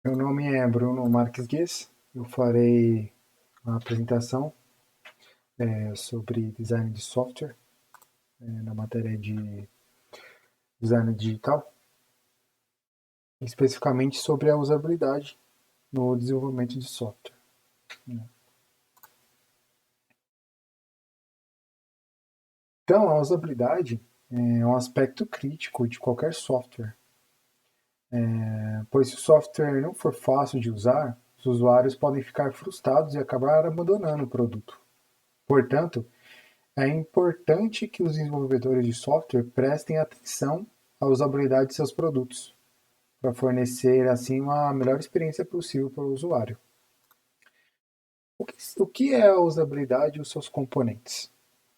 Meu nome é Bruno Marques Guiz. Eu farei uma apresentação sobre design de software na matéria de design digital, especificamente sobre a usabilidade no desenvolvimento de software. Então, a usabilidade é um aspecto crítico de qualquer software, pois se o software não for fácil de usar, os usuários podem ficar frustrados e acabar abandonando o produto. Portanto, é importante que os desenvolvedores de software prestem atenção à usabilidade de seus produtos, para fornecer assim uma melhor experiência possível para o usuário. O que é a usabilidade e os seus componentes?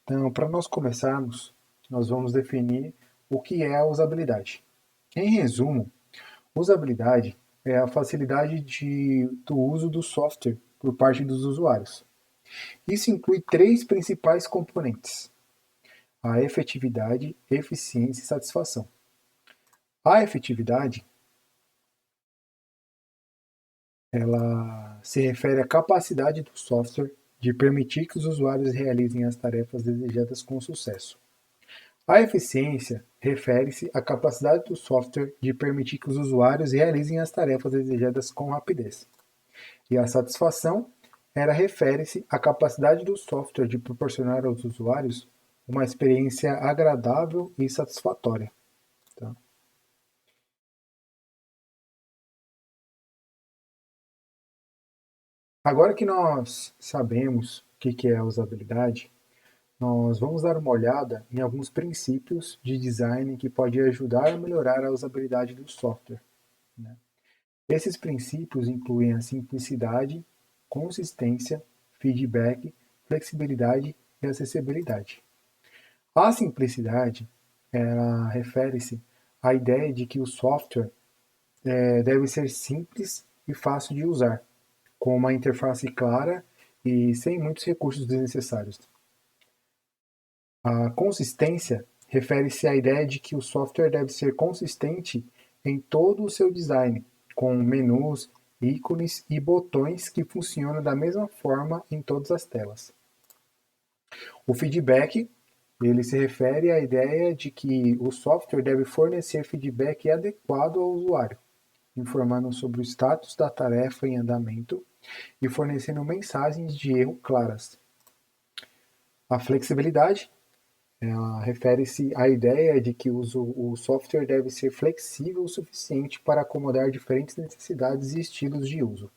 Então, para nós começarmos, nós vamos definir o que é a usabilidade. Em resumo, usabilidade é a facilidade do uso do software por parte dos usuários. Isso inclui três principais componentes: a efetividade, eficiência e satisfação. A efetividade, ela se refere à capacidade do software de permitir que os usuários realizem as tarefas desejadas com sucesso. A eficiência refere-se à capacidade do software de permitir que os usuários realizem as tarefas desejadas com rapidez. E a satisfação, ela refere-se à capacidade do software de proporcionar aos usuários uma experiência agradável e satisfatória. Tá? Agora que nós sabemos o que é a usabilidade, nós vamos dar uma olhada em alguns princípios de design que podem ajudar a melhorar a usabilidade do software. Né? Esses princípios incluem a simplicidade, consistência, feedback, flexibilidade e acessibilidade. A simplicidade, ela refere-se à ideia de que o software deve ser simples e fácil de usar, com uma interface clara e sem muitos recursos desnecessários. A consistência refere-se à ideia de que o software deve ser consistente em todo o seu design, com menus, ícones e botões que funcionam da mesma forma em todas as telas. O feedback, ele se refere à ideia de que o software deve fornecer feedback adequado ao usuário, informando sobre o status da tarefa em andamento e fornecendo mensagens de erro claras. A flexibilidade refere-se à ideia de que o software deve ser flexível o suficiente para acomodar diferentes necessidades e estilos de uso.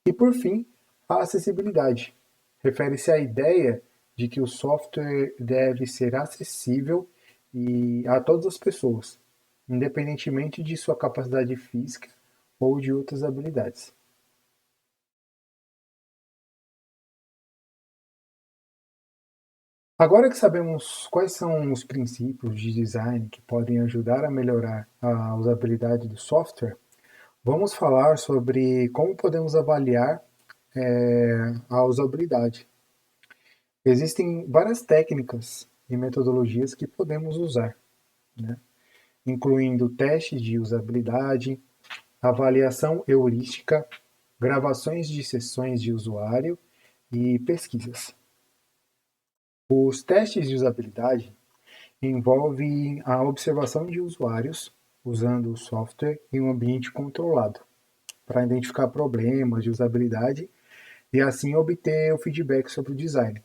E, por fim, a acessibilidade. Refere-se à ideia de que o software deve ser acessível a todas as pessoas, independentemente de sua capacidade física ou de outras habilidades. Agora que sabemos quais são os princípios de design que podem ajudar a melhorar a usabilidade do software, vamos falar sobre como podemos avaliar a usabilidade. Existem várias técnicas e metodologias que podemos usar, né? Incluindo testes de usabilidade, avaliação heurística, gravações de sessões de usuário e pesquisas. Os testes de usabilidade envolvem a observação de usuários usando o software em um ambiente controlado, para identificar problemas de usabilidade e assim obter o feedback sobre o design.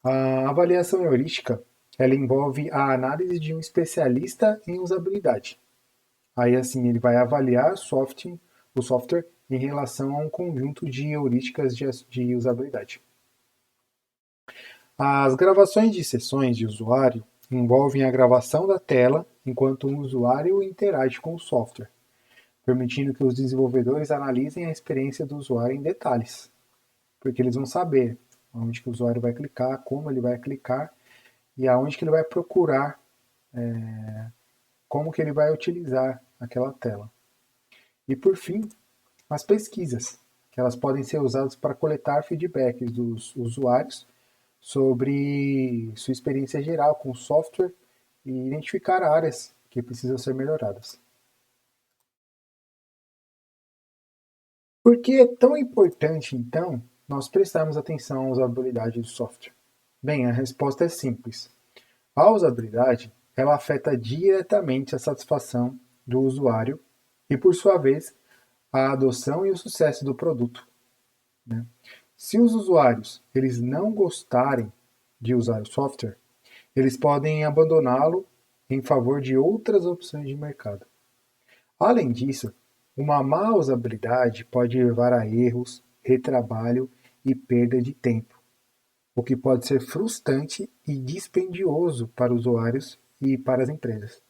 A avaliação heurística, ela envolve a análise de um especialista em usabilidade. Aí assim ele vai avaliar o software em relação a um conjunto de heurísticas de usabilidade. As gravações de sessões de usuário envolvem a gravação da tela enquanto o usuário interage com o software, permitindo que os desenvolvedores analisem a experiência do usuário em detalhes, porque eles vão saber onde que o usuário vai clicar, como ele vai clicar e aonde que ele vai procurar, como que ele vai utilizar aquela tela. E por fim, as pesquisas, que elas podem ser usadas para coletar feedbacks dos usuários sobre sua experiência geral com o software e identificar áreas que precisam ser melhoradas. Por que é tão importante, então, nós prestarmos atenção à usabilidade do software? Bem, a resposta é simples. A usabilidade, ela afeta diretamente a satisfação do usuário e, por sua vez, a adoção e o sucesso do produto, né? Se os usuários eles não gostarem de usar o software, eles podem abandoná-lo em favor de outras opções de mercado. Além disso, uma má usabilidade pode levar a erros, retrabalho e perda de tempo, o que pode ser frustrante e dispendioso para os usuários e para as empresas.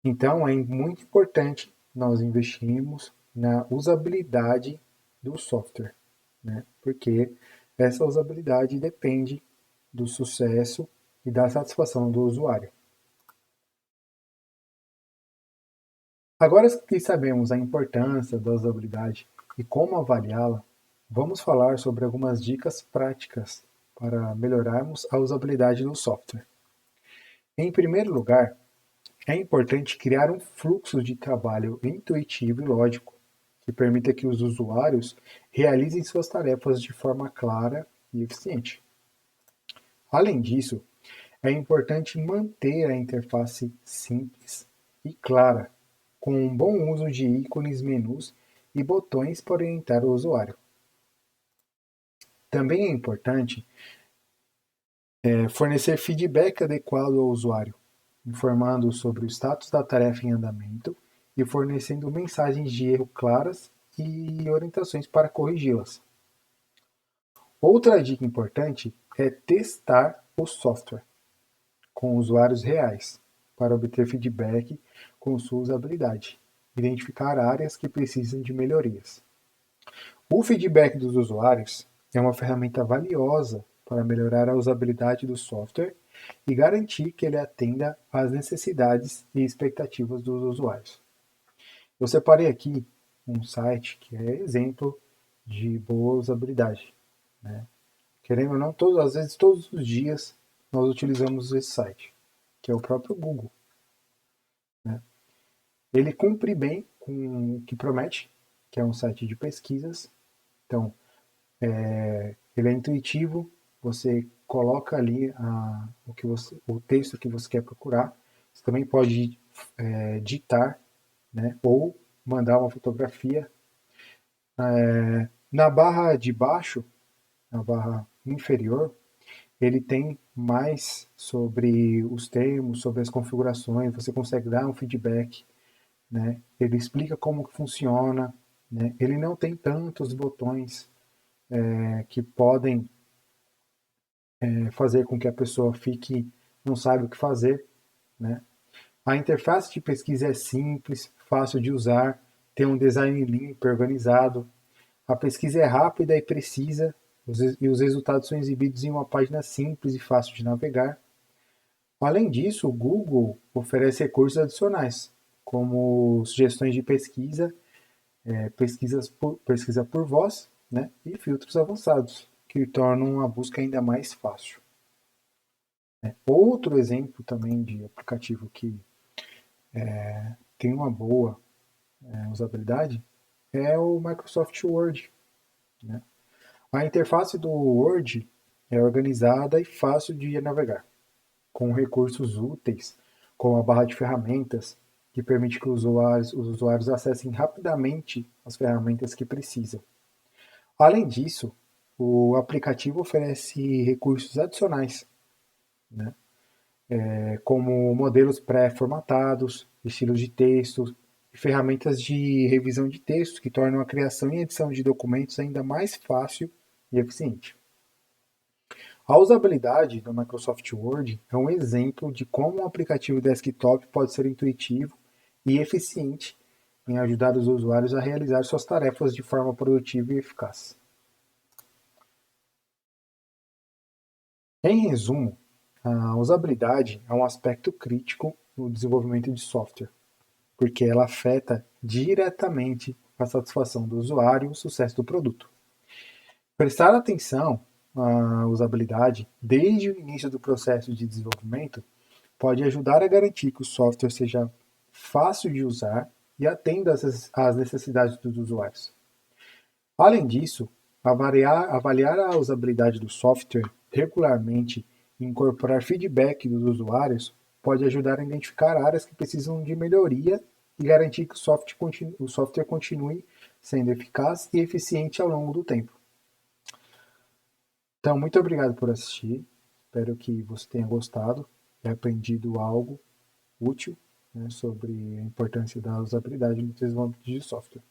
Então, é muito importante nós investirmos na usabilidade do software, né? Porque essa usabilidade depende do sucesso e da satisfação do usuário. Agora que sabemos a importância da usabilidade e como avaliá-la, vamos falar sobre algumas dicas práticas para melhorarmos a usabilidade do software. Em primeiro lugar, é importante criar um fluxo de trabalho intuitivo e lógico, que permita que os usuários realizem suas tarefas de forma clara e eficiente. Além disso, é importante manter a interface simples e clara, com um bom uso de ícones, menus e botões para orientar o usuário. Também é importante fornecer feedback adequado ao usuário, informando sobre o status da tarefa em andamento e fornecendo mensagens de erro claras e orientações para corrigi-las. Outra dica importante é testar o software com usuários reais para obter feedback com sua usabilidade, identificar áreas que precisam de melhorias. O feedback dos usuários é uma ferramenta valiosa para melhorar a usabilidade do software e garantir que ele atenda às necessidades e expectativas dos usuários. Eu separei aqui um site que é exemplo de boa usabilidade, né? Querendo ou não, às vezes todos os dias nós utilizamos esse site, que é o próprio Google, né? Ele cumpre bem com o que promete, que é um site de pesquisas. Então, ele é intuitivo, você coloca ali o texto que você quer procurar. Você também pode digitar, né, ou mandar uma fotografia. Na barra de baixo, na barra inferior, ele tem mais sobre os termos, sobre as configurações, você consegue dar um feedback, né? Ele explica como que funciona, né? Ele não tem tantos botões que podem fazer com que a pessoa não saiba o que fazer, né? A interface de pesquisa é simples, fácil de usar, tem um design limpo, organizado. A pesquisa é rápida e precisa, e os resultados são exibidos em uma página simples e fácil de navegar. Além disso, o Google oferece recursos adicionais, como sugestões de pesquisa, pesquisa por voz, né, e filtros avançados, que tornam a busca ainda mais fácil. Outro exemplo também de aplicativo que tem uma boa usabilidade é o Microsoft Word, né? A interface do Word é organizada e fácil de navegar, com recursos úteis, como a barra de ferramentas, que permite que os usuários acessem rapidamente as ferramentas que precisam. Além disso, o aplicativo oferece recursos adicionais, né? Como modelos pré-formatados, estilos de texto e ferramentas de revisão de texto que tornam a criação e edição de documentos ainda mais fácil e eficiente. A usabilidade do Microsoft Word é um exemplo de como um aplicativo desktop pode ser intuitivo e eficiente em ajudar os usuários a realizar suas tarefas de forma produtiva e eficaz. Em resumo, a usabilidade é um aspecto crítico no desenvolvimento de software, porque ela afeta diretamente a satisfação do usuário e o sucesso do produto. Prestar atenção à usabilidade desde o início do processo de desenvolvimento pode ajudar a garantir que o software seja fácil de usar e atenda às necessidades dos usuários. Além disso, avaliar a usabilidade do software regularmente e incorporar feedback dos usuários pode ajudar a identificar áreas que precisam de melhoria e garantir que o software continue sendo eficaz e eficiente ao longo do tempo. Então, muito obrigado por assistir. Espero que você tenha gostado e aprendido algo útil, né, sobre a importância da usabilidade no desenvolvimento de software.